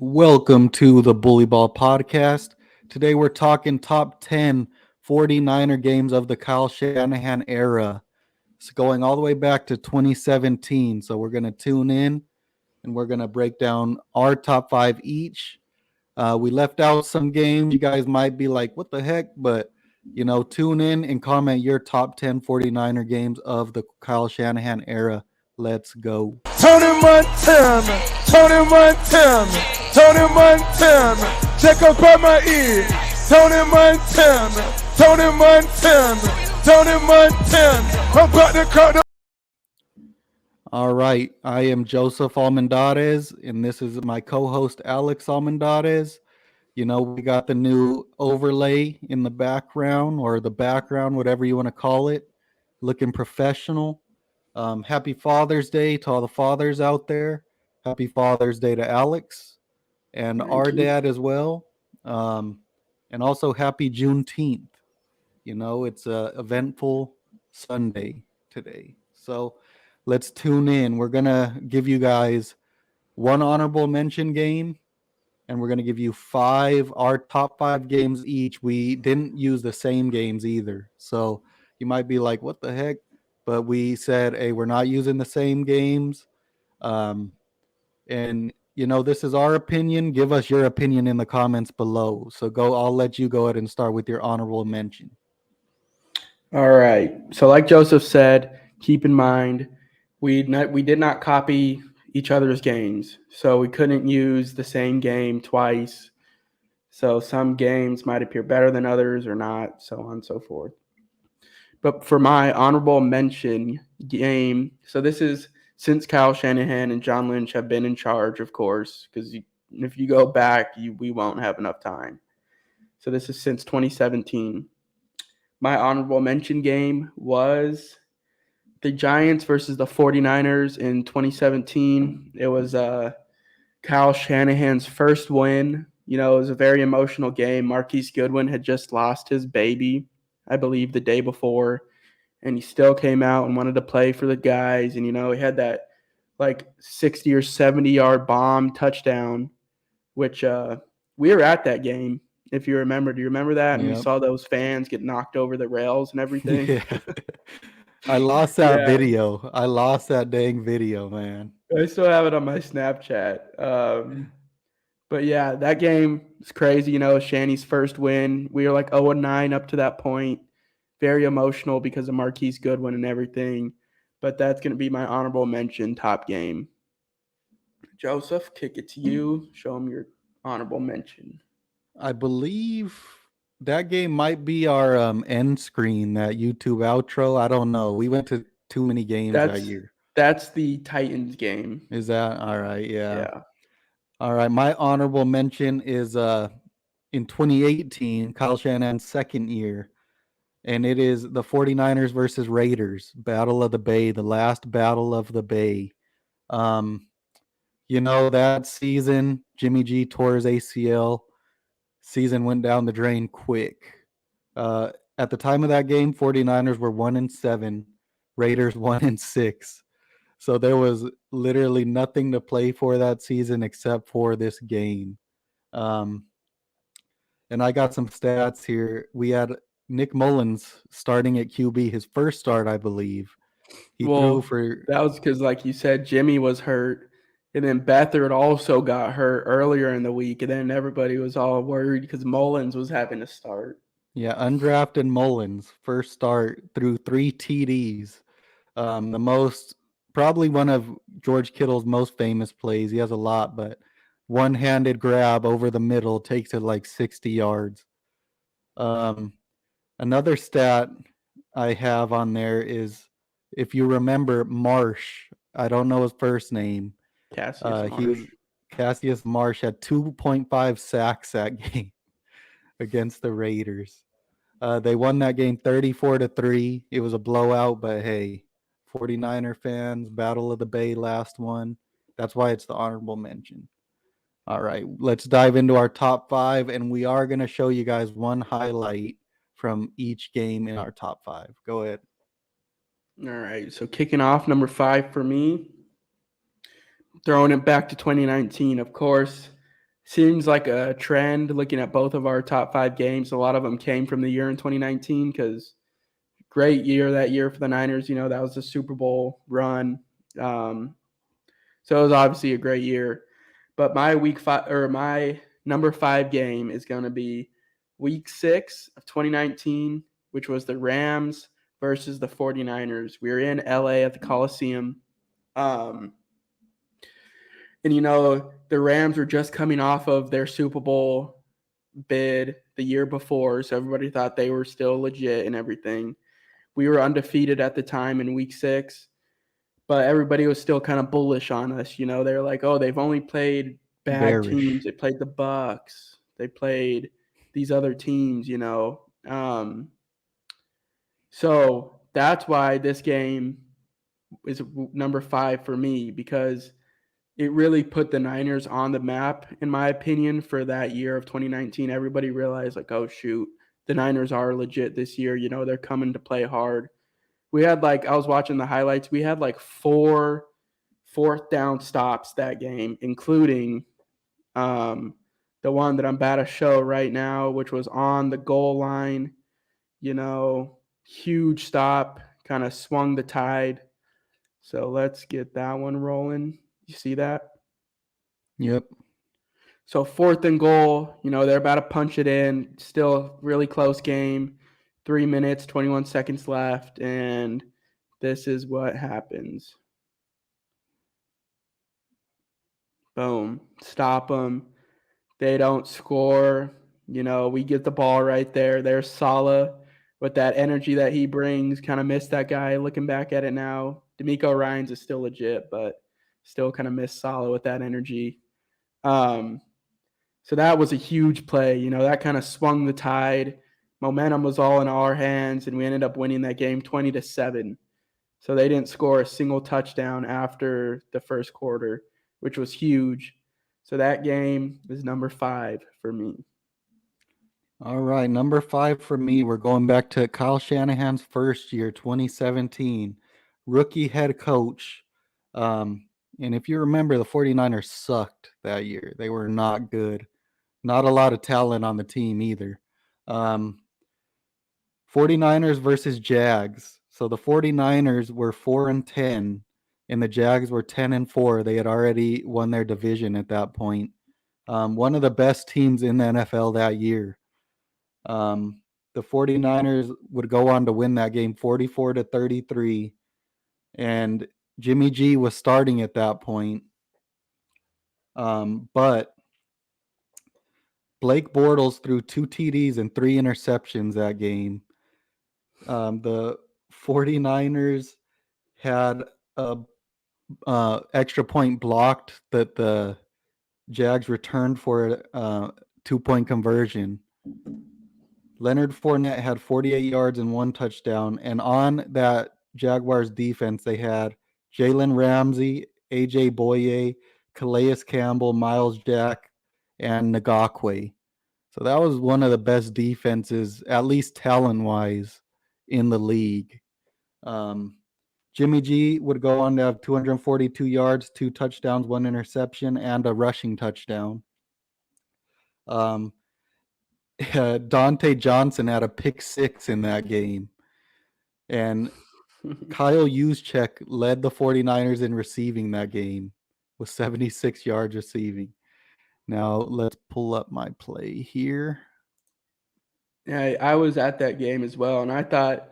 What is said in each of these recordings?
Welcome to the Bullyball podcast. Today we're talking top 10 49er games of the Kyle Shanahan era. It's going all the way back to 2017. So we're going to tune in and we're going to break down our top five each. We left out some games. You guys might be like, what the heck? But, tune in and comment your top 10 49er games of the Kyle Shanahan era. Let's go. Tony Montana, Tony Montana, Tony Montana, check up on my ear. Tony Montana, Tony Montana, Tony Montana, I'm about to cut the... All right, I am Joseph Almendarez, and this is my co-host Alex Almendarez. We got the new overlay in the background, or the background, whatever you want to call it, looking professional. Happy Father's Day to all the fathers out there. Happy Father's Day to Alex and Thank our you. dad as well. And also happy Juneteenth. It's a eventful Sunday today. So let's tune in. We're going to give you guys one honorable mention game, and we're going to give you our top five games each. We didn't use the same games either. So you might be like, what the heck? But we said, hey, we're not using the same games. And this is our opinion. Give us your opinion in the comments below. So I'll let you go ahead and start with your honorable mention. All right. So like Joseph said, keep in mind, we did not copy each other's games. So we couldn't use the same game twice. So some games might appear better than others or not, so on and so forth. But for my honorable mention game, so this is since Kyle Shanahan and John Lynch have been in charge, of course, because if you go back, we won't have enough time. So this is since 2017. My honorable mention game was the Giants versus the 49ers in 2017. It was Kyle Shanahan's first win. It was a very emotional game. Marquise Goodwin had just lost his baby, I believe, the day before, and he still came out and wanted to play for the guys. And, he had that 60 or 70-yard bomb touchdown, which we were at that game, if you remember. Do you remember that? And Yep. we saw those fans get knocked over the rails and everything. Yeah. I lost that video. I lost that dang video, man. I still have it on my Snapchat. But yeah, that game is crazy. Shanny's first win. We were 0-9 up to that point. Very emotional because of Marquise Goodwin and everything. But that's going to be my honorable mention top game. Joseph, kick it to you. Show him your honorable mention. I believe that game might be our end screen, that YouTube outro. I don't know. We went to too many games that year. That's the Titans game. Is that all right? Yeah. All right. My honorable mention is in 2018, Kyle Shanahan's second year. And it is the 49ers versus Raiders, Battle of the Bay, the last Battle of the Bay. That season, Jimmy G tore his ACL. Season went down the drain quick. At the time of that game, 49ers were 1-7, Raiders 1-6. So there was literally nothing to play for that season except for this game. And I got some stats here. We had Nick Mullins starting at QB, his first start, I believe. Threw for... That was because, like you said, Jimmy was hurt. And then Beathard also got hurt earlier in the week. And then everybody was all worried because Mullins was having to start. Yeah, undrafted Mullins, first start, threw 3 TDs. Probably one of George Kittle's most famous plays. He has a lot, but one-handed grab over the middle takes it 60 yards. Another stat I have on there is, if you remember Marsh, I don't know his first name. Cassius Marsh had 2.5 sacks that game against the Raiders. They won that game 34-3. It was a blowout, but hey, 49er fans, Battle of the Bay, last one. That's why it's the honorable mention. All right, let's dive into our top 5, and we are going to show you guys one highlight from each game in our top 5. Go ahead. All right, so kicking off, number 5 for me, throwing it back to 2019, of course. seems like a trend looking at both of our top 5 games. A lot of them came from the year in 2019 because great year that year for the Niners. You know, that was the Super Bowl run. So it was obviously a great year. But my week 5 or my number 5 game is going to be week 6 of 2019, which was the Rams versus the 49ers. We were in LA at the Coliseum. And you know, the Rams were just coming off of their Super Bowl bid the year before, so everybody thought they were still legit and everything. We were undefeated at the time in week 6, but everybody was still kind of bullish on us. You know, they were like, "Oh, they've only played bad teams. Bearish. They played the Bucks. They played these other teams." You know, so that's why this game is number 5 for me, because it really put the Niners on the map, in my opinion, for that year of 2019. Everybody realized, like, oh, shoot, the Niners are legit this year. You know, they're coming to play hard. We had, like, I was watching the highlights. We had, like, 4 fourth down stops that game, including the one that I'm about to show right now, which was on the goal line. You know, huge stop, kind of swung the tide. So let's get that one rolling. You see that? Yep. So 4th and goal, you know, they're about to punch it in. Still really close game. 3 minutes, 21 seconds left, and this is what happens. Boom. Stop them. They don't score. You know, we get the ball right there. There's Saleh with that energy that he brings. Kind of missed that guy looking back at it now. D'Amico Ryans is still legit, but still kind of missed Saleh with that energy. So that was a huge play. You know, that kind of swung the tide. Momentum was all in our hands, and we ended up winning that game 20-7. So they didn't score a single touchdown after the first quarter, which was huge. So that game is number 5 for me. All right, number 5 for me. We're going back to Kyle Shanahan's first year, 2017, rookie head coach. And if you remember, the 49ers sucked that year. They were not good. Not a lot of talent on the team either. 49ers versus Jags. So the 49ers were 4-10 and the Jags were 10-4. They had already won their division at that point. One of the best teams in the NFL that year. The 49ers would go on to win that game 44-33. And Jimmy G was starting at that point. But Blake Bortles threw 2 TDs and 3 interceptions that game. The 49ers had a extra point blocked that the Jags returned for a 2-point conversion. Leonard Fournette had 48 yards and 1 touchdown. And on that Jaguars defense, they had Jalen Ramsey, AJ Boye, Calais Campbell, Miles Jack, and Ngakwe. So that was one of the best defenses, at least talent-wise, in the league. Jimmy G would go on to have 242 yards, 2 touchdowns, 1 interception, and a rushing touchdown. Dante Johnson had a pick 6 in that game. And Kyle Juszczyk led the 49ers in receiving that game with 76 yards receiving. Now let's pull up my play here. Yeah, I was at that game as well, and I thought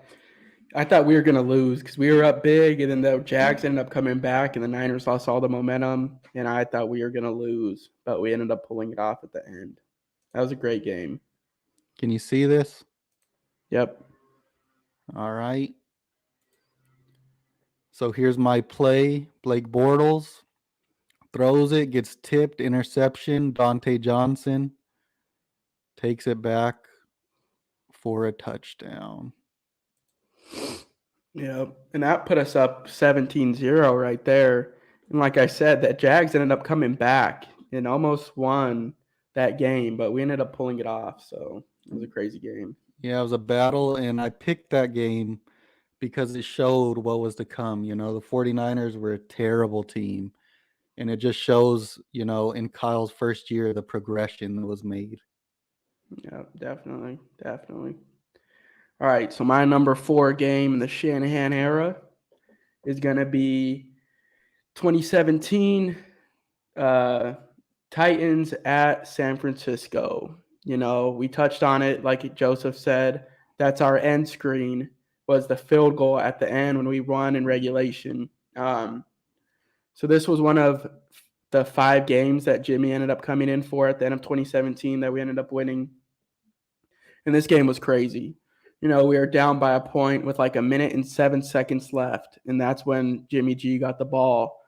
we were going to lose because we were up big, and then the Jags ended up coming back, and the Niners lost all the momentum, and I thought we were going to lose, but we ended up pulling it off at the end. That was a great game. Can you see this? Yep. All right. So here's my play. Blake Bortles throws it, gets tipped, interception. Dante Johnson takes it back for a touchdown. Yeah, and that put us up 17-0 right there. And like I said, that Jags ended up coming back and almost won that game, but we ended up pulling it off. So it was a crazy game. Yeah, it was a battle, and I picked that game because it showed what was to come. You know, the 49ers were a terrible team, And it just shows, in Kyle's first year, the progression that was made. Yeah, definitely. All right, so my number 4 game in the Shanahan era is going to be 2017 Titans at San Francisco. We touched on it, like Joseph said. That's our end screen, was the field goal at the end when we won in regulation. So this was one of the 5 games that Jimmy ended up coming in for at the end of 2017 that we ended up winning. And this game was crazy. We were down by a point with like 1 minute and 7 seconds left. And that's when Jimmy G got the ball.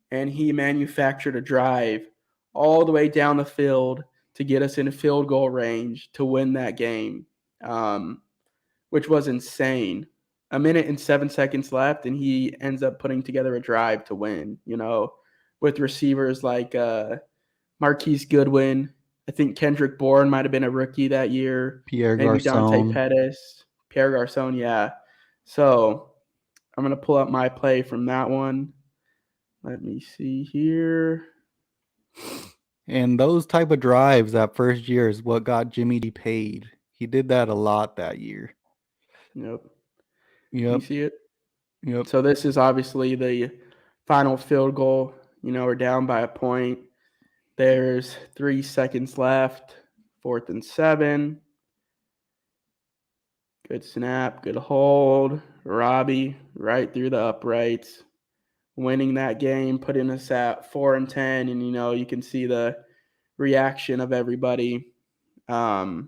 And he manufactured a drive all the way down the field to get us in field goal range to win that game, which was insane. 1 minute and 7 seconds left, and he ends up putting together a drive to win, with receivers like Marquise Goodwin. I think Kendrick Bourne might have been a rookie that year. Pierre Maybe Dante Garcon. Pettis, Pierre Garcon, yeah. So I'm going to pull up my play from that one. Let me see here. And those type of drives that first year is what got Jimmy G paid. He did that a lot that year. Yep. Yep. You see it? Yep. So this is obviously the final field goal. We're down by a point. There's 3 seconds left. 4th and 7. Good snap. Good hold. Robbie right through the uprights. Winning that game, putting us at 4-10. And, you can see the reaction of everybody. So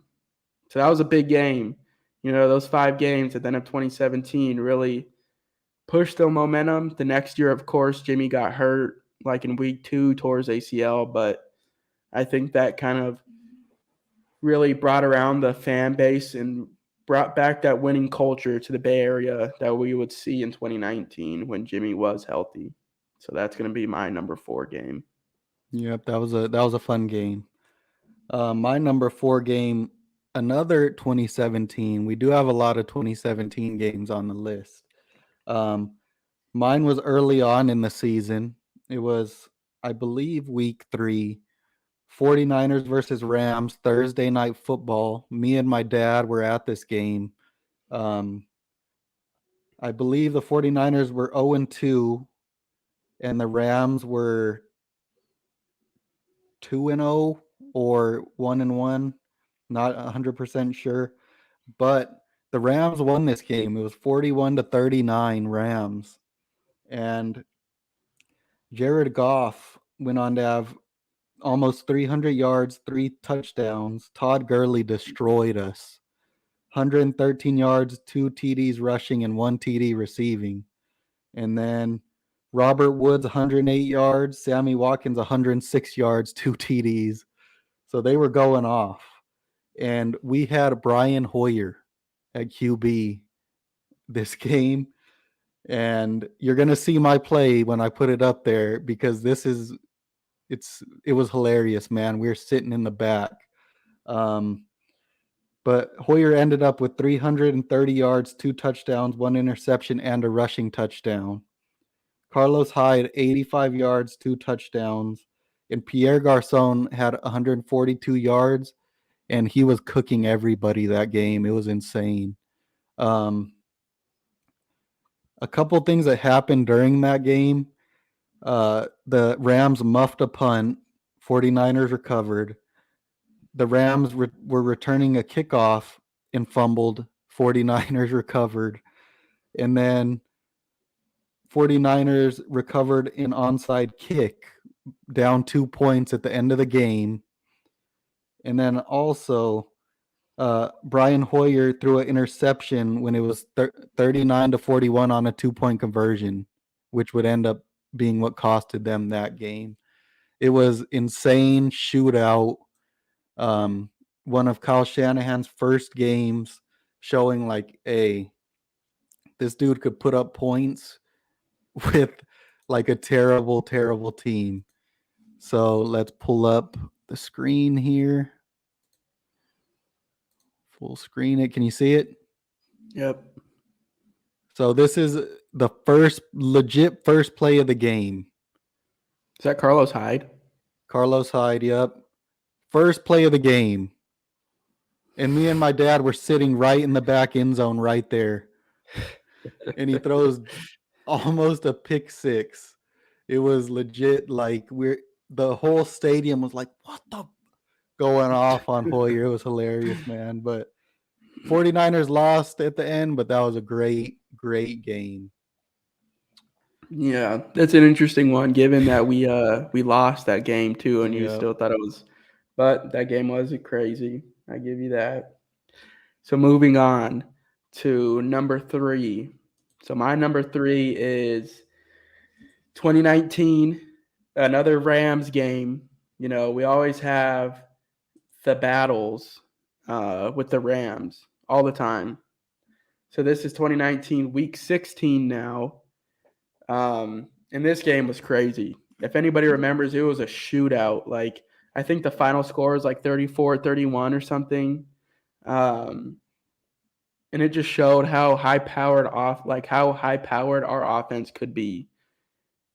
that was a big game. Those 5 games at the end of 2017 really pushed the momentum. The next year, of course, Jimmy got hurt like in week 2, tore his ACL, but I think that kind of really brought around the fan base and brought back that winning culture to the Bay Area that we would see in 2019 when Jimmy was healthy. So that's going to be my number 4 game. Yep, that was a fun game. My number 4 game, another 2017. We do have a lot of 2017 games on the list. Mine was early on in the season. It was, I believe, week 3. 49ers versus Rams, Thursday night football. Me and my dad were at this game. I believe the 49ers were 0-2 and the Rams were 2-0 or 1-1. Not 100% sure. But the Rams won this game. It was 41-39 Rams. And Jared Goff went on to have almost 300 yards, 3 touchdowns. Todd Gurley destroyed us. 113 yards, 2 TDs rushing, and 1 TD receiving. And then Robert Woods, 108 yards. Sammy Watkins, 106 yards, 2 TDs. So they were going off. And we had Brian Hoyer at QB this game. And you're going to see my play when I put it up there because it was hilarious, man. We were sitting in the back. But Hoyer ended up with 330 yards, 2 touchdowns, 1 interception, and a rushing touchdown. Carlos Hyde, 85 yards, 2 touchdowns. And Pierre Garcon had 142 yards, and he was cooking everybody that game. It was insane. A couple things that happened during that game. The Rams muffed a punt. 49ers recovered. The Rams were returning a kickoff and fumbled. 49ers recovered. And then 49ers recovered an onside kick down 2 points at the end of the game. And then also Brian Hoyer threw an interception when it was 39-41 on a 2-point conversion, which would end up being what costed them that game. It was insane shootout. One of Kyle Shanahan's first games showing like, this dude could put up points with like a terrible, terrible team. So let's pull up the screen here. Full screen it. Can you see it? Yep. So this is the legit first play of the game. Is that Carlos Hyde? Carlos Hyde, yep. First play of the game. And me and my dad were sitting right in the back end zone right there. And he throws almost a pick six. It was legit like the whole stadium was like, what the going off on Hoyer. It was hilarious, man. But 49ers lost at the end, but that was a great game. Yeah, that's an interesting one, given that we lost that game too, and you Yep. still thought it was, but that game was crazy. I give you that. So moving on to number 3. So my number 3 is 2019, another Rams game. You know, we always have the battles with the Rams all the time. So this is 2019, week 16 now. And this game was crazy. If anybody remembers, it was a shootout. Like, I think the final score is like 34-31 or something. And it just showed how high-powered our offense could be,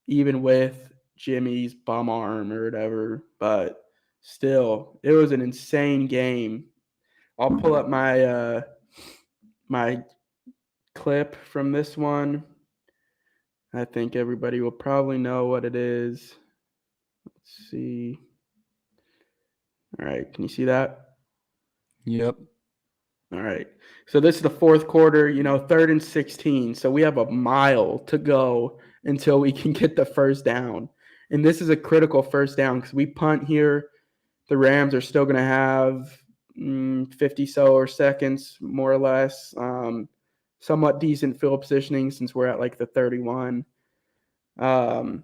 even with Jimmy's bum arm or whatever. But still, it was an insane game. I'll pull up my my clip from this one. I think everybody will probably know what it is. Let's see. All right, can you see that? Yep. All right. So this is the fourth quarter, 3rd and 16. So we have a mile to go until we can get the first down. And this is a critical first down because we punt here. The Rams are still going to have 50 or seconds, more or less. Somewhat decent field positioning since we're at like the 31. Tie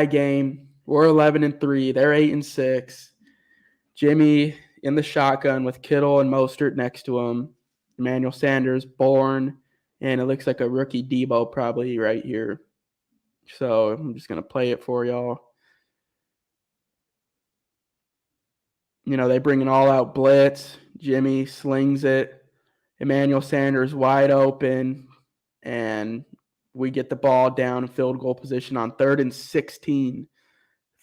game. We're 11-3. They're 8-6. Jimmy in the shotgun with Kittle and Mostert next to him. Emmanuel Sanders, Bourne, and it looks like a rookie Debo probably right here. So I'm just going to play it for y'all. They bring an all-out blitz. Jimmy slings it. Emmanuel Sanders wide open, and we get the ball down in field goal position on 3rd and 16.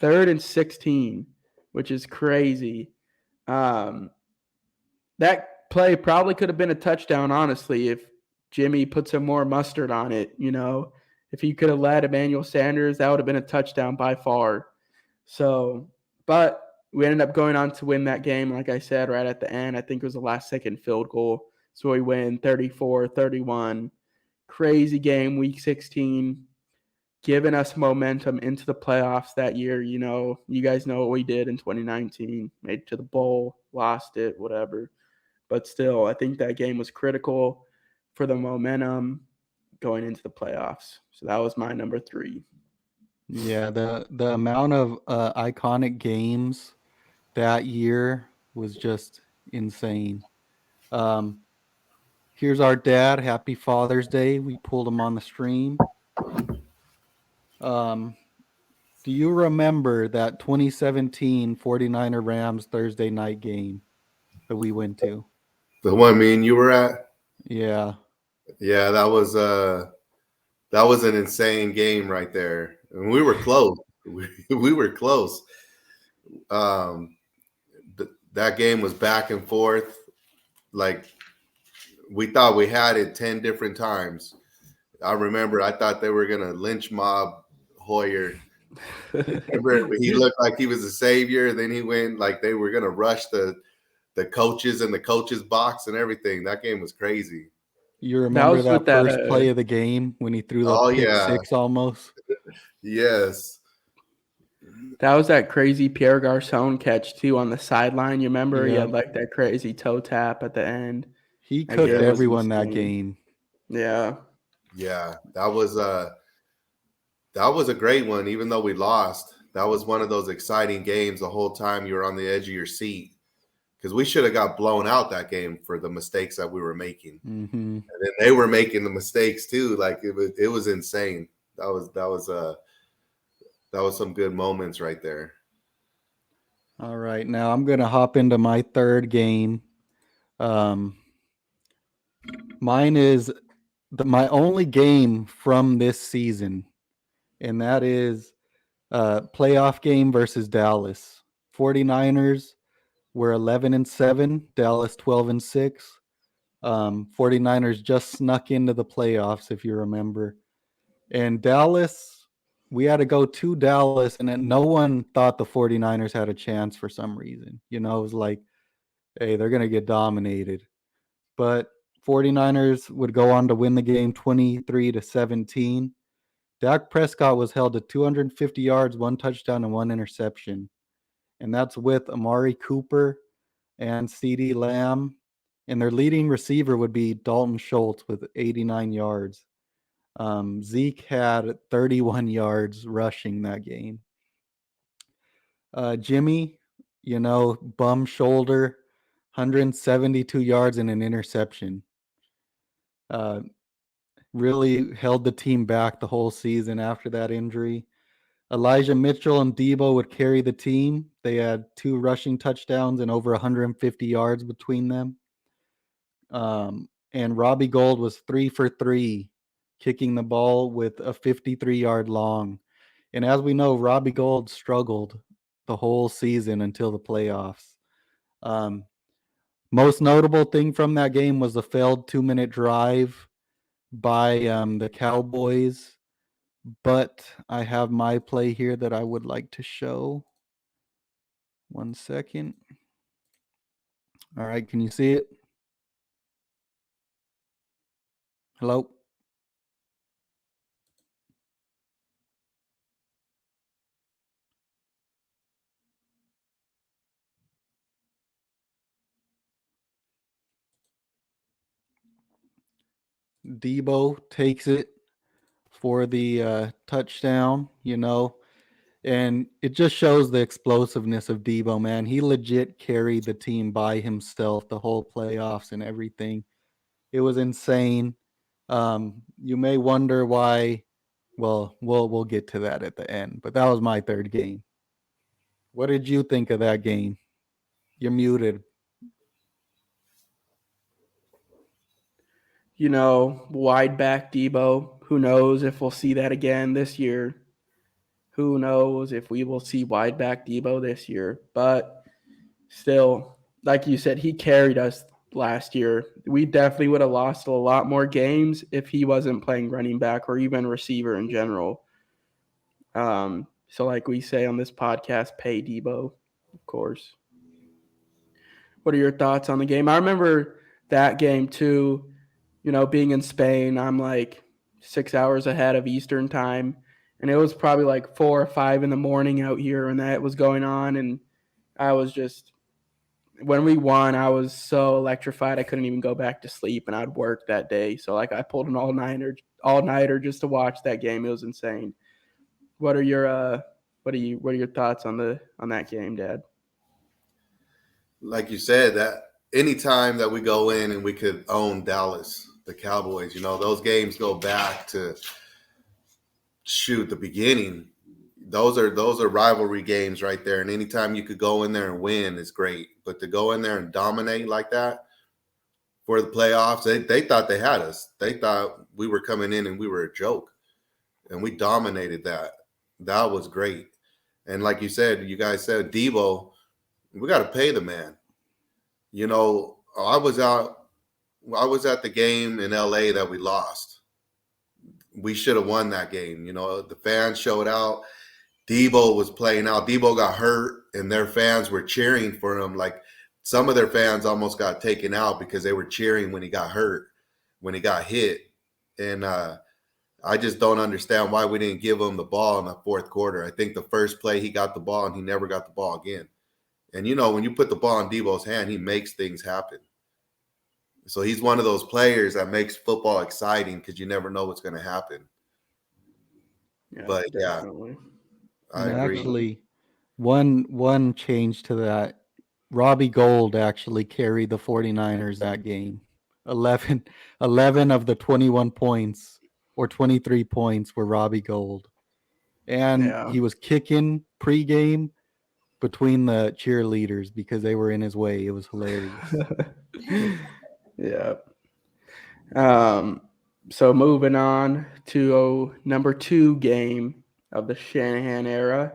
3rd and 16, which is crazy. That play probably could have been a touchdown, honestly, if Jimmy put some more mustard on it. If he could have led Emmanuel Sanders, that would have been a touchdown by far. So, but we ended up going on to win that game, like I said, right at the end. I think it was the last second field goal. So we win 34-31. Crazy game, week 16, giving us momentum into the playoffs that year. You guys know what we did in 2019. Made it to the bowl, lost it, whatever. But still, I think that game was critical for the momentum going into the playoffs. So that was my number 3. Yeah, the amount of iconic games that year was just insane. Here's our dad. Happy Father's Day. We pulled him on the stream. Do you remember that 2017 49er Rams Thursday night game that we went to? The one me and you were at? Yeah. Yeah, that was an insane game right there. And we were close. we were close. That game was back and forth. Like, we thought we had it 10 different times. I remember I thought they were going to lynch mob Hoyer. Remember, he looked like he was a savior. Then he went like they were going to rush the coaches and the coaches box and everything. That game was crazy. You remember that that first play of the game when he threw the pick six almost? Yes. That was that crazy Pierre Garçon catch, too, on the sideline. You remember? Yep. He had like that crazy toe tap at the end. He cooked everyone that game. Yeah. Yeah. That was a great one, even though we lost. That was one of those exciting games the whole time you were on the edge of your seat. Because we should have got blown out that game for the mistakes that we were making. Mm-hmm. And then they were making the mistakes too. Like it was insane. That was some good moments right there. All right. Now I'm going to hop into my third game. Mine is my only game from this season, and that is Playoff game versus Dallas. 49ers were 11-7, Dallas 12-6. 49ers just snuck into the playoffs, if you remember. And Dallas, we had to go to Dallas, and then no one thought the 49ers had a chance for some reason. It was like, hey, they're going to get dominated. But 49ers would go on to win the game 23-17. Dak Prescott was held to 250 yards, 1 touchdown, and 1 interception. And that's with Amari Cooper and CeeDee Lamb. And their leading receiver would be Dalton Schultz with 89 yards. Zeke had 31 yards rushing that game. Jimmy, bum shoulder, 172 yards and an interception. Really held the team back the whole season after that injury. Elijah Mitchell and Debo would carry the team. They had 2 rushing touchdowns and over 150 yards between them. And Robbie Gould was 3 for 3, kicking the ball with a 53-yard long. And as we know, Robbie Gould struggled the whole season until the playoffs. Most notable thing from that game was the failed 2-minute drive by the Cowboys. But I have my play here that I would like to show. 1 second. All right, can you see it? Hello? Debo takes it for the touchdown, and it just shows the explosiveness of Debo, man. He legit carried the team by himself the whole playoffs and everything. It was insane. You may wonder why. Well, we'll get to that at the end, but that was my third game. What did you think of that game? You're muted. Wide back Debo. Who knows if we'll see that again this year? Who knows if we will see wide back Debo this year? But still, like you said, he carried us last year. We definitely would have lost a lot more games if he wasn't playing running back or even receiver in general. So like we say on this podcast, pay Debo, of course. What are your thoughts on the game? I remember that game too, being in Spain. I'm like 6 hours ahead of Eastern time. And it was probably like 4 or 5 in the morning out here when that was going on. And I was just, when we won, I was so electrified I couldn't even go back to sleep, and I'd work that day. So like I pulled an all-nighter just to watch that game. It was insane. What are your thoughts on that game, Dad? Like you said, that anytime that we go in and we could own Dallas, the Cowboys, those games go back to the beginning. Those are rivalry games right there. And anytime you could go in there and win is great. But to go in there and dominate like that for the playoffs, they thought they had us. They thought we were coming in and we were a joke. And we dominated that. That was great. And like you guys said, Debo, we got to pay the man. I was at the game in LA that we lost. We should have won that game. The fans showed out. Debo was playing out. Debo got hurt, and their fans were cheering for him. Like some of their fans almost got taken out because they were cheering when he got hurt, when he got hit. And I just don't understand why we didn't give him the ball in the fourth quarter. I think the first play he got the ball, and he never got the ball again. And, when you put the ball in Debo's hand, he makes things happen. So he's one of those players that makes football exciting because you never know what's going to happen. Yeah, but, definitely. I agree. Actually, one change to that. Robbie Gould actually carried the 49ers that game. 11 of the 21 points or 23 points were Robbie Gould. And he was kicking pregame between the cheerleaders because they were in his way. It was hilarious. Yeah. So moving on to number 2 game, of the Shanahan era.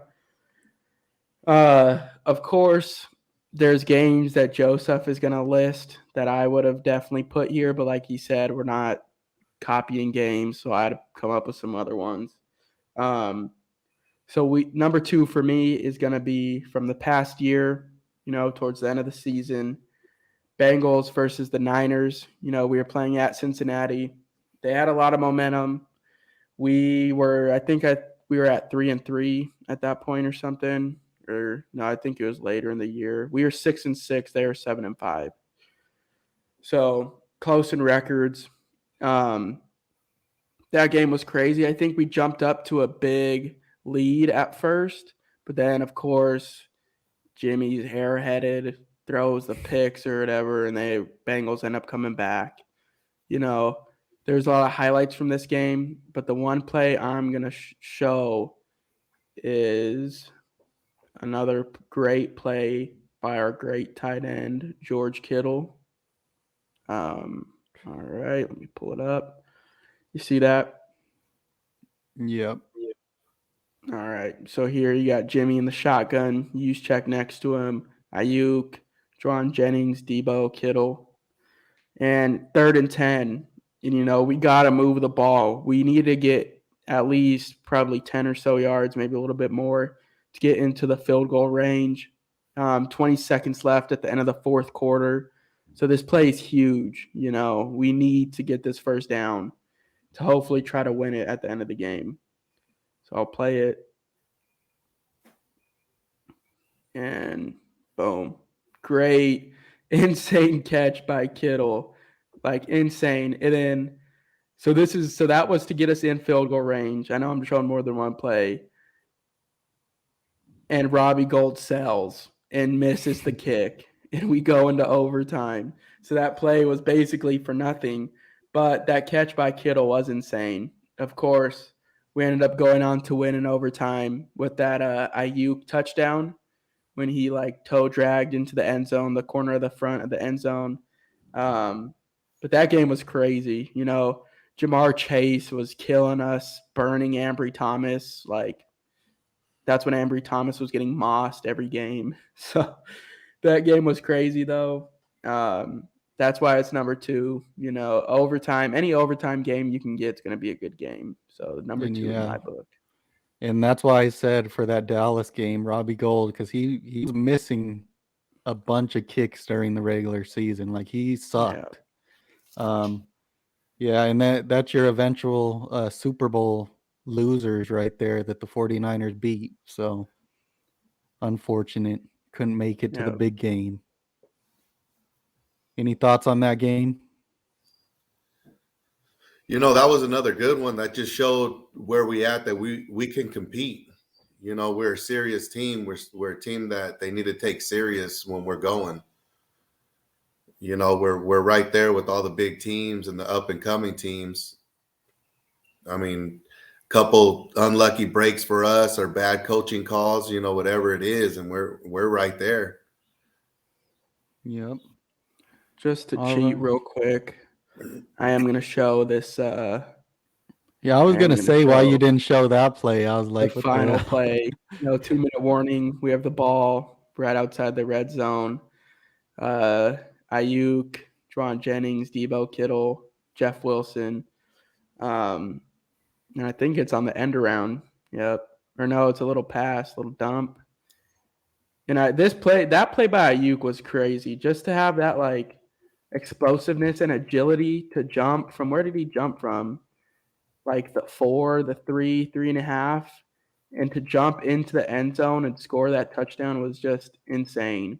Of course, there's games that Joseph is going to list that I would have definitely put here, but like he said, we're not copying games, so I had to come up with some other ones. So number 2 for me is going to be from the past year, towards the end of the season, Bengals versus the Niners. We were playing at Cincinnati. They had a lot of momentum. We were at 3-3 at that point or something. Or no, I think it was later in the year. We were 6-6. They were 7-5. So close in records. That game was crazy. I think we jumped up to a big lead at first, but then of course Jimmy's hair-headed, throws the picks or whatever, and the Bengals end up coming back. There's a lot of highlights from this game, but the one play I'm going to show is another great play by our great tight end, George Kittle. All right, let me pull it up. You see that? Yep. All right, so here you got Jimmy in the shotgun, use check next to him, Ayuk, Juwan Jennings, Debo, Kittle. And 3rd and 10, and we got to move the ball. We need to get at least probably 10 or so yards, maybe a little bit more, to get into the field goal range. 20 seconds left at the end of the 4th quarter. So this play is huge. We need to get this first down to hopefully try to win it at the end of the game. So I'll play it. And boom. Great, insane catch by Kittle. Like insane. And then so that was to get us in field goal range. I know I'm showing more than one play. And Robbie Gould sells and misses the kick. And we go into overtime. So that play was basically for nothing. But that catch by Kittle was insane. Of course, we ended up going on to win in overtime with that Ayuk touchdown when he toe dragged into the end zone, the corner of the front of the end zone. But that game was crazy. Jamar Chase was killing us, burning Ambry Thomas. That's when Ambry Thomas was getting mossed every game. So that game was crazy, though. That's why it's number 2. Overtime, any overtime game you can get is going to be a good game. So number 2 in my book. And that's why I said for that Dallas game, Robbie Gould, because he was missing a bunch of kicks during the regular season. He sucked. Yeah, and that's your eventual Super Bowl losers right there that the 49ers beat. So unfortunate. Couldn't make it to the big game. Any thoughts on that game? That was another good one that just showed where we at, that we can compete. We're a serious team. We're a team that they need to take serious when we're going. We're right there with all the big teams and the up and coming teams. I mean, couple unlucky breaks for us or bad coaching calls, whatever it is, and we're right there. Yep. Just to cheat real quick, I am going to show this. Yeah, I was going to say why you didn't show that play. I was like, the final play, 2-minute warning. We have the ball right outside the red zone. Ayuk, Juwan Jennings, Debo Kittle, Jeff Wilson. And I think it's on the end around. Yep. Or no, it's a little pass, little dump. And that play by Ayuk was crazy. Just to have that explosiveness and agility to jump from, where did he jump from? The 4, the 3, 3.5, and to jump into the end zone and score that touchdown was just insane.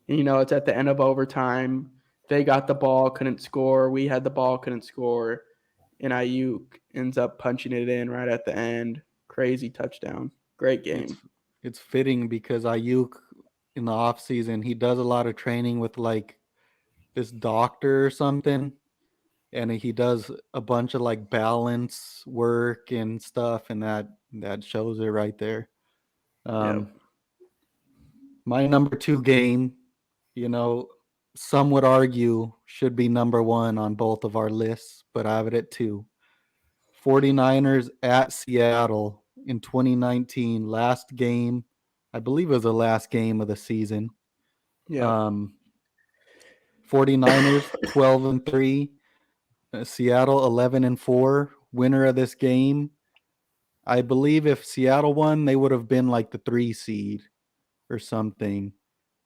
And, it's at the end of overtime. They got the ball, couldn't score. We had the ball, couldn't score. And Ayuk ends up punching it in right at the end. Crazy touchdown. Great game. It's fitting because Ayuk in the offseason, he does a lot of training with this doctor or something. And he does a bunch of balance work and stuff. And that shows it right there. My number 2 game, some would argue should be number 1 on both of our lists, but I have it at 2. 49ers at Seattle in 2019, last game. I believe it was the last game of the season. Yeah. 49ers 12-3, Seattle 11-4. Winner of this game. I believe if Seattle won, they would have been like the 3 seed or something.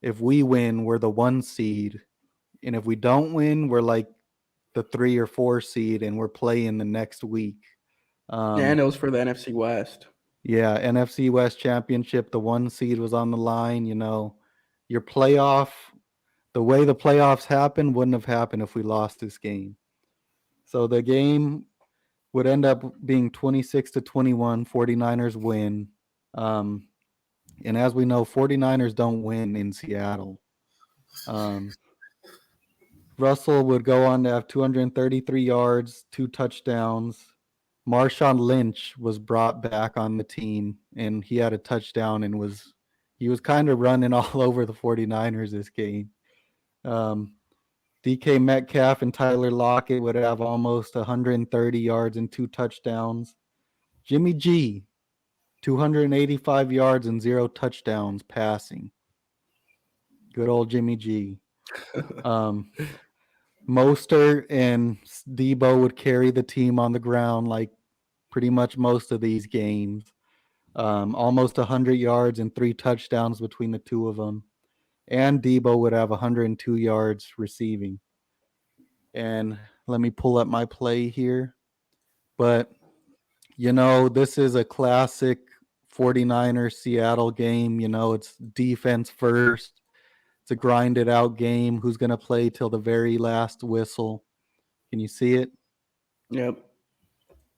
If we win, we're the 1 seed. And if we don't win, we're like the 3 or 4 seed, and we're playing the next week. And it was for the NFC West. Yeah, NFC West Championship, the 1 seed was on the line. Your playoff, the way the playoffs happened wouldn't have happened if we lost this game. So the game would end up being 26-21, 49ers win. And as we know, 49ers don't win in Seattle. Russell would go on to have 233 yards, 2 touchdowns. Marshawn Lynch was brought back on the team, and he had a touchdown and he was kind of running all over the 49ers this game. DK Metcalf and Tyler Lockett would have almost 130 yards and 2 touchdowns. Jimmy G, 285 yards and 0 touchdowns passing. Good old Jimmy G. Mostert and Debo would carry the team on the ground like pretty much most of these games. Almost 100 yards and 3 touchdowns between the two of them. And Debo would have 102 yards receiving. And let me pull up my play here. But, this is a classic 49ers Seattle game. It's defense first. It's a grinded out game. Who's going to play till the very last whistle? Can you see it? Yep.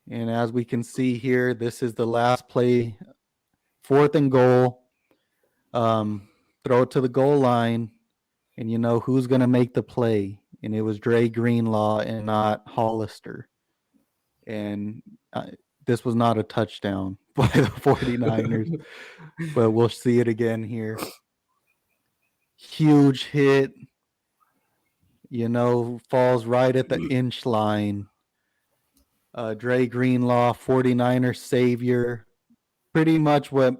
And as we can see here, this is the last play, 4th and goal. Throw it to the goal line, and who's going to make the play. And it was Dre Greenlaw and not Hollister. And this was not a touchdown by the 49ers, but we'll see it again here. Huge hit, falls right at the inch line. Dre Greenlaw, 49ers savior. Pretty much what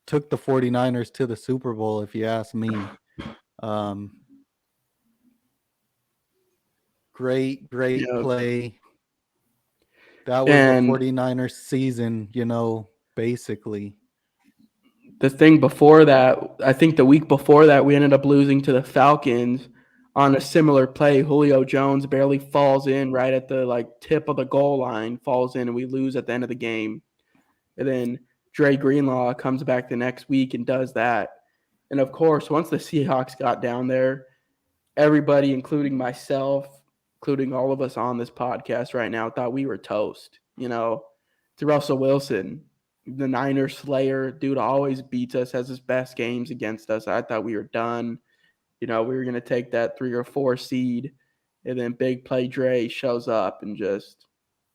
took the 49ers to the Super Bowl, if you ask me. Great play. That was the 49ers season, basically. The thing before that, I think the week before that, we ended up losing to the Falcons on a similar play. Julio Jones barely falls in right at the tip of the goal line, falls in, and we lose at the end of the game. And then Dre Greenlaw comes back the next week and does that. And of course, once the Seahawks got down there, everybody, including myself, including all of us on this podcast right now, thought we were toast. To Russell Wilson, the Niners slayer, dude always beats us, has his best games against us. I thought we were done. We were going to take that 3 or 4 seed, and then big play Dre shows up and just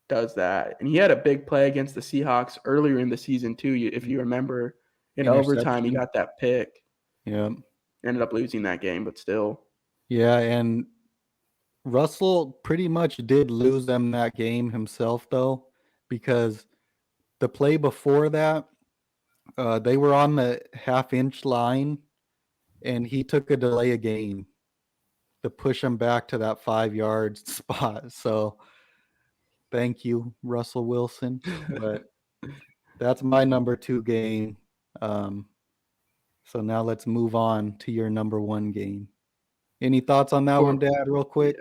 does that. And he had a big play against the Seahawks earlier in the season too. If you remember, in overtime, he got that pick. Yeah. Ended up losing that game, but still. Yeah, and Russell pretty much did lose them that game himself, though, because the play before that, they were on the half-inch line, and he took a delay of game to push them back to that 5-yard spot. So thank you, Russell Wilson. But that's my number 2 game. So now let's move on to your number 1 game. Any thoughts on that one, Dad, real quick?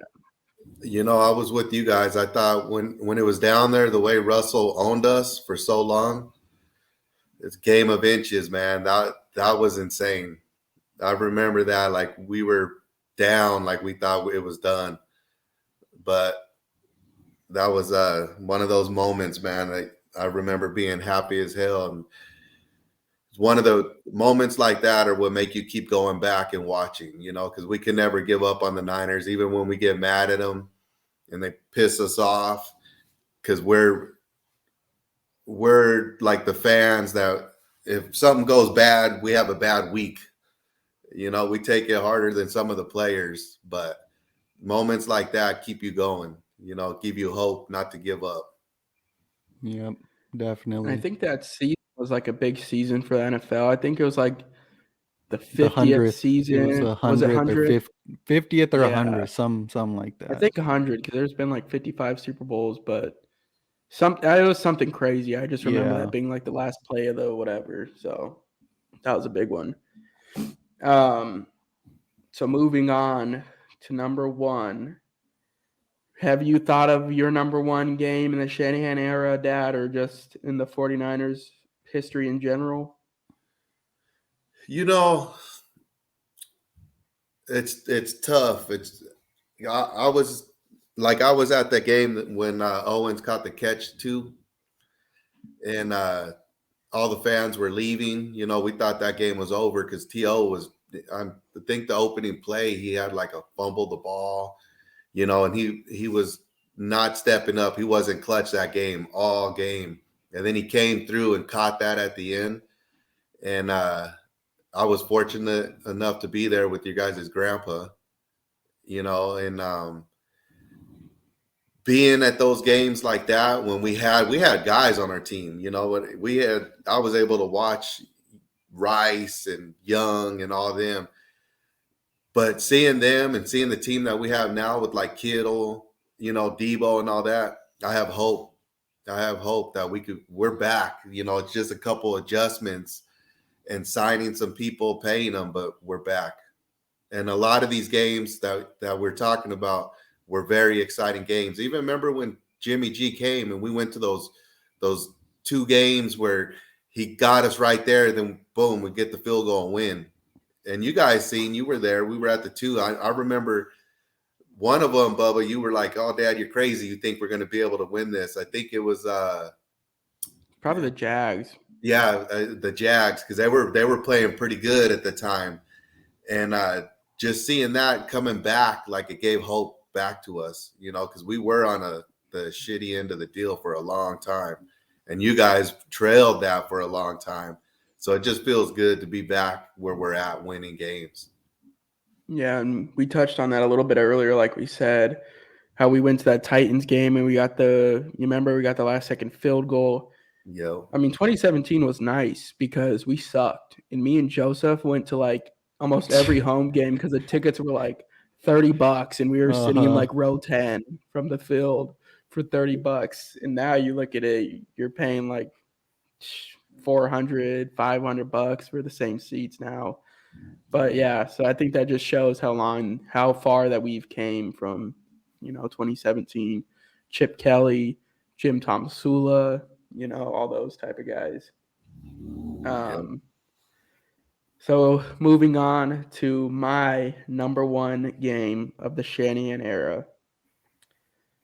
I was with you guys. I thought when it was down there, the way Russell owned us for so long, it's game of inches, man. That was insane. I remember that we were down, we thought it was done. But that was one of those moments, man. I remember being happy as hell. And one of the moments like that are what make you keep going back and watching, because we can never give up on the Niners, even when we get mad at them and they piss us off, because we're like the fans that if something goes bad, we have a bad week. We take it harder than some of the players, but moments like that keep you going, give you hope not to give up. Yep, definitely. I think that season was like a big season for the NFL. I think it was like the The 50th 100th. It was season. a Was it 100th or 100? 50th or Yeah, 100, something like I that. think 100 because there's been like 55 Super Bowls, but it was something crazy. I just remember Yeah. that being like the last play of the whatever. So that was a big one. So moving on to number one. Have you thought of your number one game in the Shanahan era, Dad, or just in the 49ers history in general? You know, it's tough. I was I was at that game when Owens caught the catch too, and all the fans were leaving. You know, we thought that game was over because To was. I think the opening play he had like a fumble the ball, you know, and he was not stepping up. He wasn't clutch that game all game, and then he came through and caught that at the end. And I was fortunate enough to be there with your guys' grandpa, you know, and being at those games like that when we had guys on our team, you know, I was able to watch Rice and Young and all them. But seeing them and seeing the team that we have now with like Kittle, you know, Debo and all that, I have hope. I have hope that we're back. You know, it's just a couple adjustments and signing some people, paying them, but we're back. And a lot of these games that we're talking about were very exciting games. Even remember when Jimmy G came and we went to those two games where he got us right there, then boom, we get the field goal and win. And you guys you were there. We were at the two. I remember one of them, Bubba, you were like, "Oh, Dad, you're crazy. You think we're going to be able to win this?" I think it was Probably the Jags. the Jags, because they were playing pretty good at the time. And just seeing that coming back, like it gave hope back to us, you know, because we were on the shitty end of the deal for a long time. And you guys trailed that for a long time. So it just feels good to be back where we're at winning games. Yeah, and we touched on that a little bit earlier, like we said, how we went to that Titans game and you remember we got the last second field goal. Yo. I mean, 2017 was nice because we sucked. And me and Joseph went to like almost every home game because the tickets were like $30 and we were sitting in like row 10 from the field for $30. And now you look at it, you're paying like $400, $500 for the same seats now. But yeah, so I think that just shows how far that we've came from, 2017, Chip Kelly, Jim Tomsula, all those type of guys. So moving on to my number one game of the Shanahan era.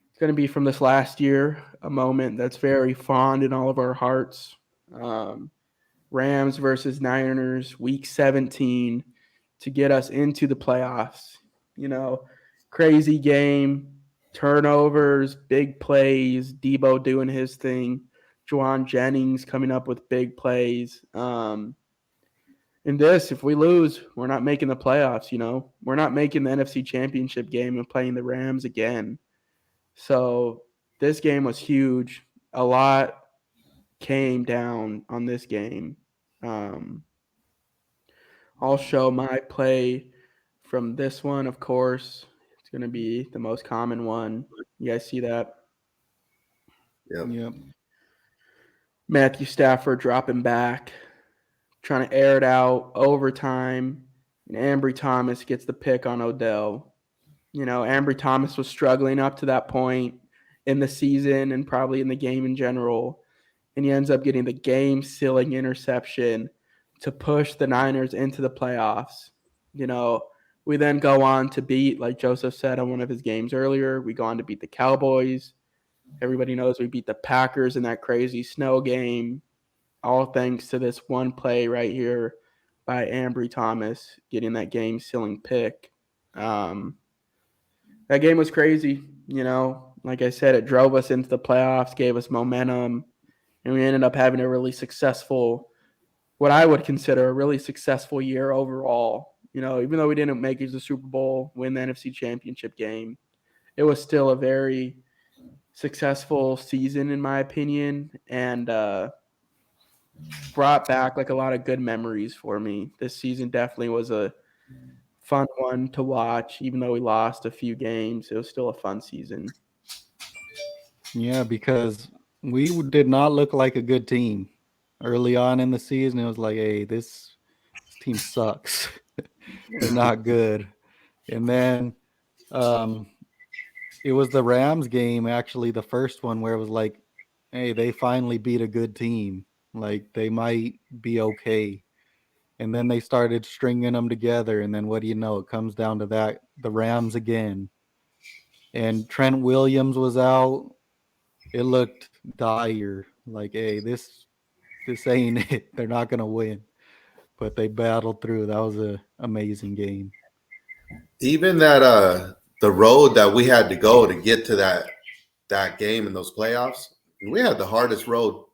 It's going to be from this last year, a moment that's very fond in all of our hearts. Rams versus Niners, week 17 to get us into the playoffs. Crazy game, turnovers, big plays, Debo doing his thing, Juwan Jennings coming up with big plays. In this, if we lose, we're not making the playoffs, We're not making the NFC Championship game and playing the Rams again. So this game was huge. A lot came down on this game. I'll show my play from this one, of course. It's going to be the most common one. You guys see that? Yep. Matthew Stafford dropping back, trying to air it out, overtime, and Ambry Thomas gets the pick on Odell. Ambry Thomas was struggling up to that point in the season and probably in the game in general, and he ends up getting the game-sealing interception to push the Niners into the playoffs. We then go on to beat, like Joseph said on one of his games earlier, we go on to beat the Cowboys. Everybody knows we beat the Packers in that crazy snow game, all thanks to this one play right here by Ambry Thomas getting that game-sealing pick. That game was crazy. Like I said, it drove us into the playoffs, gave us momentum, and we ended up having a really successful, what I would consider a really successful year overall. Even though we didn't make it to the Super Bowl, win the NFC Championship game, it was still a very successful season in my opinion. And brought back like a lot of good memories for me. This season definitely was a fun one to watch. Even though we lost a few games, it was still a fun season. Yeah, because we did not look like a good team early on in the season. It was like, hey, this team sucks. They're not good. And then um, it was the Rams game, actually, the first one where it was like, hey, they finally beat a good team. Like they might be okay. And then they started stringing them together. And then what do you know? It comes down to that the Rams again. And Trent Williams was out. It looked dire. Like, hey, this ain't it. They're not gonna win. But they battled through. That was an amazing game. Even that the road that we had to go to get to that game in those playoffs, we had the hardest road.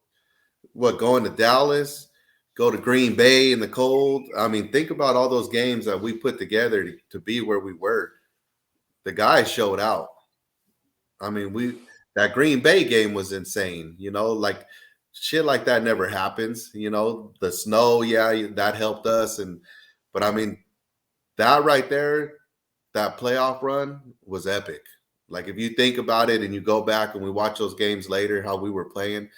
What, going to Dallas, go to Green Bay in the cold? I mean, think about all those games that we put together to be where we were. The guys showed out. I mean, that Green Bay game was insane. Like shit like that never happens. The snow, yeah, that helped us, but I mean that right there, that playoff run was epic. Like if you think about it and you go back and we watch those games later, how we were playing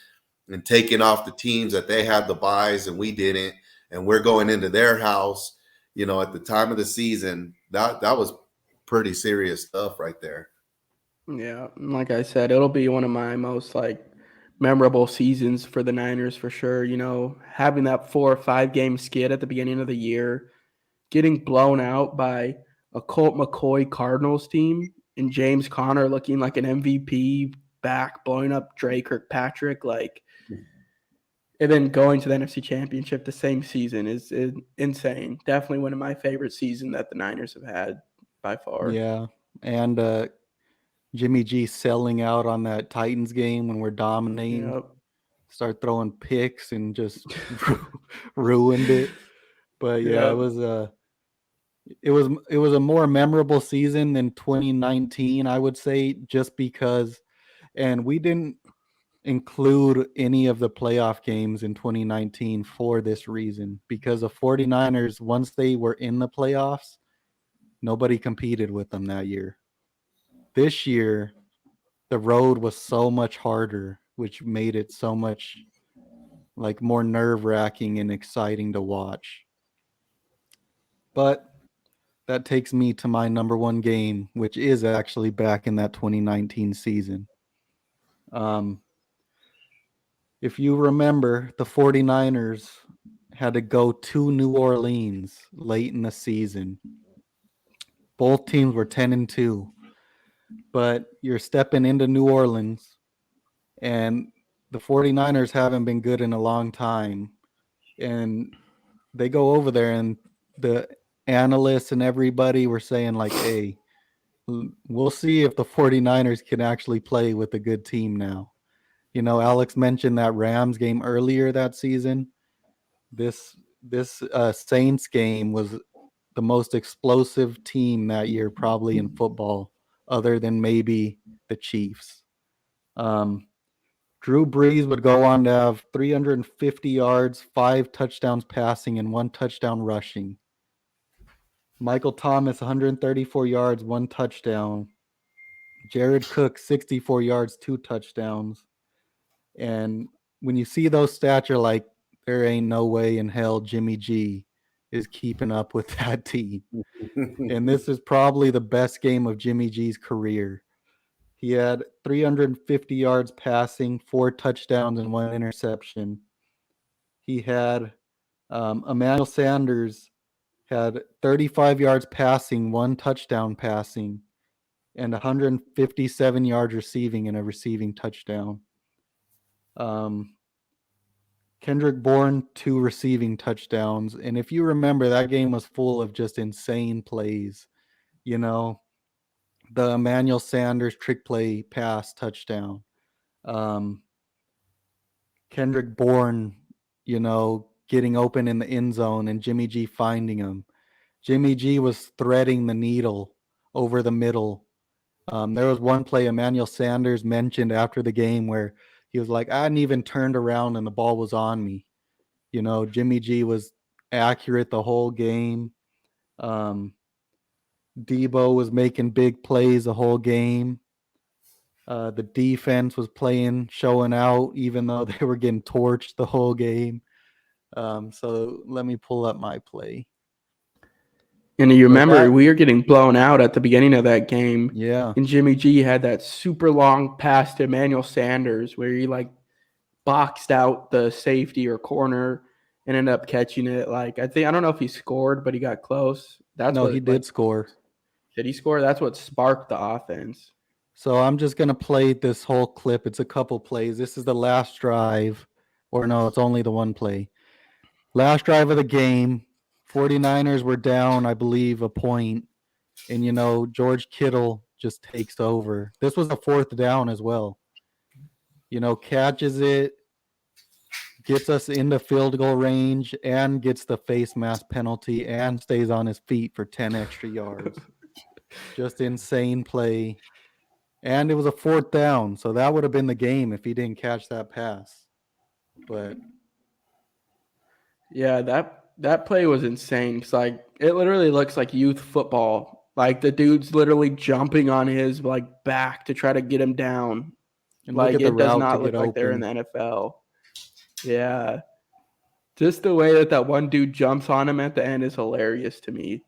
and taking off the teams that they had the buys and we didn't, and we're going into their house, at the time of the season, that was pretty serious stuff right there. Yeah, like I said, it'll be one of my most like memorable seasons for the Niners for sure. Having that 4 or 5 game skid at the beginning of the year, getting blown out by a Colt McCoy Cardinals team, and James Conner looking like an MVP back, blowing up Dre Kirkpatrick, and then going to the NFC Championship the same season is insane. Definitely one of my favorite seasons that the Niners have had by far. Yeah. And Jimmy G selling out on that Titans game when we're dominating, Yep. start throwing picks and just ruined it. But yeah, Yep. it was a more memorable season than 2019, I would say, just because, and we didn't include any of the playoff games in 2019 for this reason, because the 49ers, once they were in the playoffs, nobody competed with them that year. This year, the road was so much harder, which made it so much like more nerve-wracking and exciting to watch. But that takes me to my number one game, which is actually back in that 2019 season. Um, if you remember, the 49ers had to go to New Orleans late in the season. Both teams were 10-2, but you're stepping into New Orleans, and the 49ers haven't been good in a long time. And they go over there, and the analysts and everybody were saying, like, hey, we'll see if the 49ers can actually play with a good team now. Alex mentioned that Rams game earlier that season. This Saints game was the most explosive team that year, probably in football, other than maybe the Chiefs. Drew Brees would go on to have 350 yards, 5 touchdowns passing, and 1 touchdown rushing. Michael Thomas, 134 yards, 1 touchdown. Jared Cook, 64 yards, 2 touchdowns. And when you see those stats, you're like, there ain't no way in hell Jimmy G is keeping up with that team. And this is probably the best game of Jimmy G's career. He had 350 yards passing, 4 touchdowns, and 1 interception. He had Emmanuel Sanders had 35 yards passing, 1 touchdown passing, and 157 yards receiving and a receiving touchdown. Kendrick Bourne, 2 receiving touchdowns. And if you remember, that game was full of just insane plays. The Emmanuel Sanders trick play pass touchdown. Kendrick Bourne, getting open in the end zone and Jimmy G finding him. Jimmy G was threading the needle over the middle. There was one play Emmanuel Sanders mentioned after the game where he was like, I hadn't even turned around and the ball was on me. Jimmy G was accurate the whole game. Debo was making big plays the whole game. The defense was showing out, even though they were getting torched the whole game. So let me pull up my play. And you remember, we were getting blown out at the beginning of that game. Yeah. And Jimmy G had that super long pass to Emmanuel Sanders where he boxed out the safety or corner and ended up catching it. I don't know if he scored, but he got close. He did score. Did he score? That's what sparked the offense. So I'm just going to play this whole clip. It's a couple plays. This is the last drive. Or no, it's only the one play. Last drive of the game. 49ers were down, I believe, a point. And, George Kittle just takes over. This was a 4th down as well. Catches it, gets us into field goal range, and gets the face mask penalty and stays on his feet for 10 extra yards. Just insane play. And it was a 4th down, so that would have been the game if he didn't catch that pass. But yeah, that play was insane because it literally looks like youth football. The dude's literally jumping on his back to try to get him down. and look at the it does route not to look get like they're in open. the NFL. Yeah. Just the way that one dude jumps on him at the end is hilarious to me.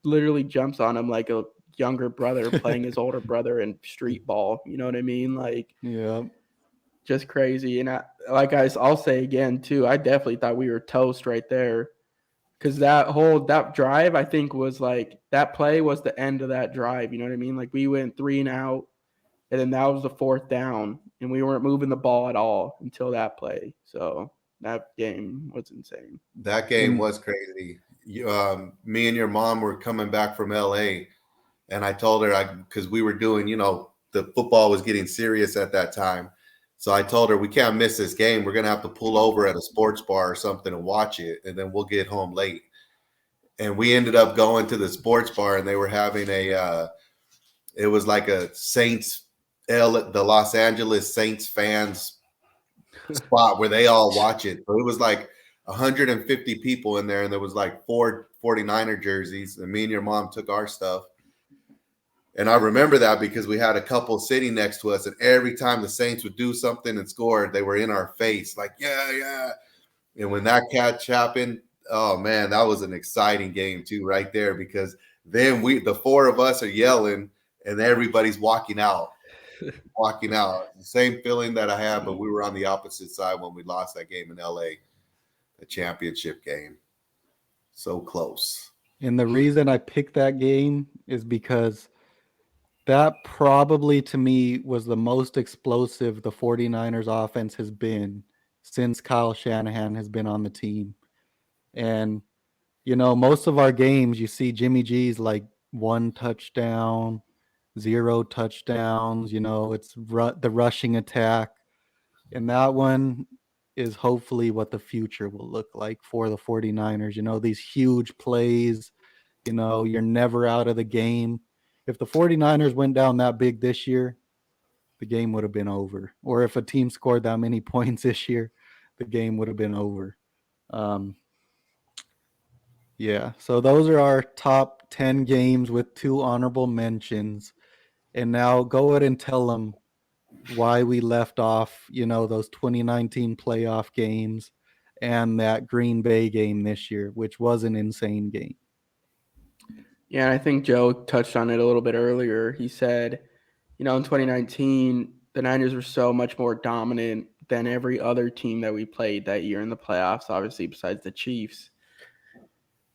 Literally jumps on him like a younger brother playing his older brother in street ball. You know what I mean? Yeah. Just crazy. And I'll say again too, I definitely thought we were toast right there. Because that drive, I think, was that play was the end of that drive. You know what I mean? We went 3 and out, and then that was the 4th down, and we weren't moving the ball at all until that play. So that game was insane. That game was crazy. Me and your mom were coming back from LA, and I told her because we were doing, the football was getting serious at that time. So I told her we can't miss this game. We're going to have to pull over at a sports bar or something and watch it, and then we'll get home late. And we ended up going to the sports bar, and they were having it was like a the Los Angeles Saints fans spot where they all watch it. So it was 150 people in there, and there was 4 49er jerseys, and me and your mom took our stuff. And I remember that because we had a couple sitting next to us, and every time the Saints would do something and score, they were in our face, yeah. And when that catch happened, oh man, that was an exciting game too, right there, because then the 4 of us are yelling and everybody's walking out. The same feeling that I had, but we were on the opposite side when we lost that game in LA, the championship game. So close. And the reason I picked that game is because that probably, to me, was the most explosive the 49ers offense has been since Kyle Shanahan has been on the team. And, most of our games, you see Jimmy G's 1 touchdown, 0 touchdowns. It's the rushing attack. And that one is hopefully what the future will look like for the 49ers. These huge plays, you're never out of the game. If the 49ers went down that big this year, the game would have been over. Or if a team scored that many points this year, the game would have been over. Yeah, so those are our top 10 games with 2 honorable mentions. And now go ahead and tell them why we left off, those 2019 playoff games and that Green Bay game this year, which was an insane game. Yeah, I think Joe touched on it a little bit earlier. He said, in 2019, the Niners were so much more dominant than every other team that we played that year in the playoffs, obviously, besides the Chiefs.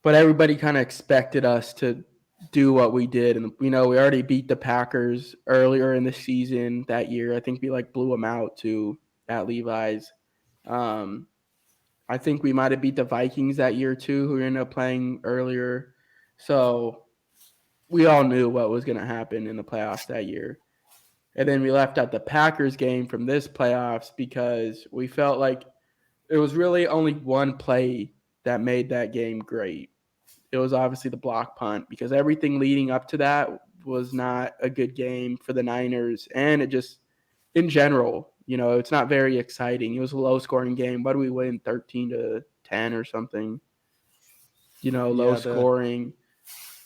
But everybody kind of expected us to do what we did. And, we already beat the Packers earlier in the season that year. I think we, blew them out, too, at Levi's. I think we might have beat the Vikings that year, too, who ended up playing earlier. So we all knew what was going to happen in the playoffs that year. And then we left out the Packers game from this playoffs because we felt like it was really only one play that made that game great. It was obviously the block punt because everything leading up to that was not a good game for the Niners. And it just, in general, It's not very exciting. It was a low-scoring game. What do we win, 13-10 or something? Low scoring.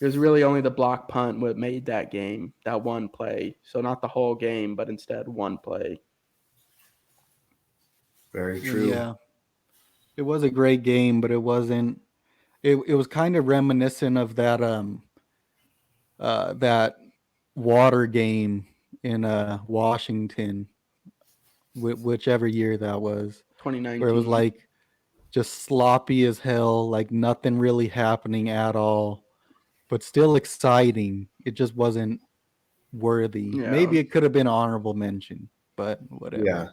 It was really only the block punt what made that game, that one play. So not the whole game, but instead one play. Very true. Yeah, it was a great game, but it wasn't. It was kind of reminiscent of that water game in Washington, whichever year that was, 2019. where it was like just sloppy as hell, like nothing really happening at all, but still exciting. It just wasn't worthy. Yeah. Maybe it could have been honorable mention, but whatever. Yeah.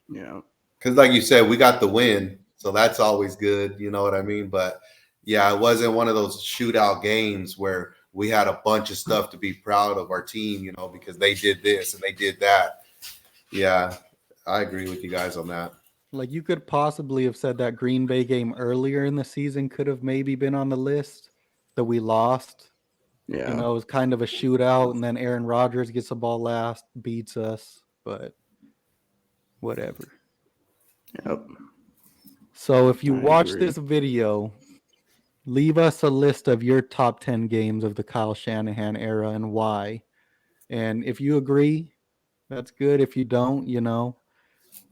Yeah. Because like you said, we got the win, so that's always good. You know what I mean? But yeah, it wasn't one of those shootout games where we had a bunch of stuff to be proud of our team, because they did this and they did that. Yeah, I agree with you guys on that. Like you could possibly have said that Green Bay game earlier in the season could have maybe been on the list that we lost. Yeah. It was kind of a shootout, and then Aaron Rodgers gets the ball last, beats us, but whatever. Yep. So if you I watch agree. this video, leave us a list of your top 10 games of the Kyle Shanahan era and why. And if you agree, that's good. If you don't,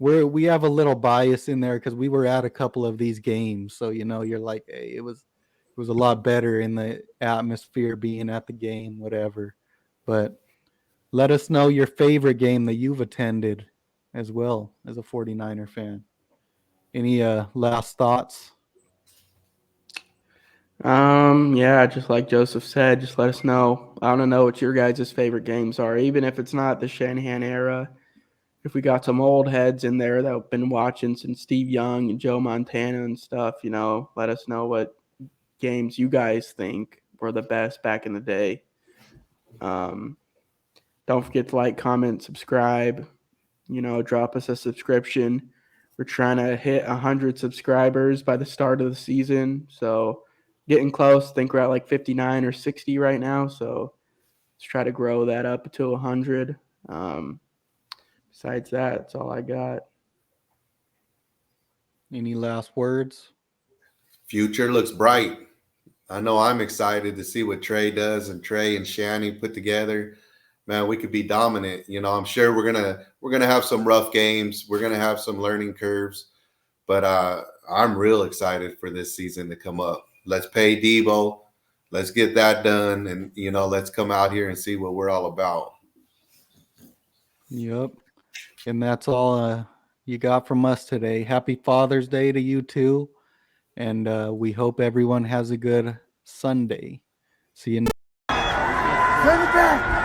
we have a little bias in there because we were at a couple of these games. So, you're like, hey, it was a lot better in the atmosphere being at the game, whatever. But let us know your favorite game that you've attended as well as a 49er fan. Any last thoughts? Yeah, just like Joseph said, just let us know. I want to know what your guys' favorite games are, even if it's not the Shanahan era. If we got some old heads in there that have been watching since Steve Young and Joe Montana and stuff, let us know what games you guys think were the best back in the day. Don't forget to like, comment, subscribe, drop us a subscription. We're trying to hit 100 subscribers by the start of the season. So getting close. I think we're at like 59 or 60 right now. So let's try to grow that up to 100. Besides that, that's all I got. Any last words? Future looks bright. I know I'm excited to see what Trey does and Trey and Shanny put together. Man, we could be dominant. I'm sure we're gonna have some rough games. We're gonna have some learning curves, but I'm real excited for this season to come up. Let's pay Debo. Let's get that done, and let's come out here and see what we're all about. Yep. And that's all you got from us today. Happy Father's Day to you too. And we hope everyone has a good Sunday. See you next. Turn it back.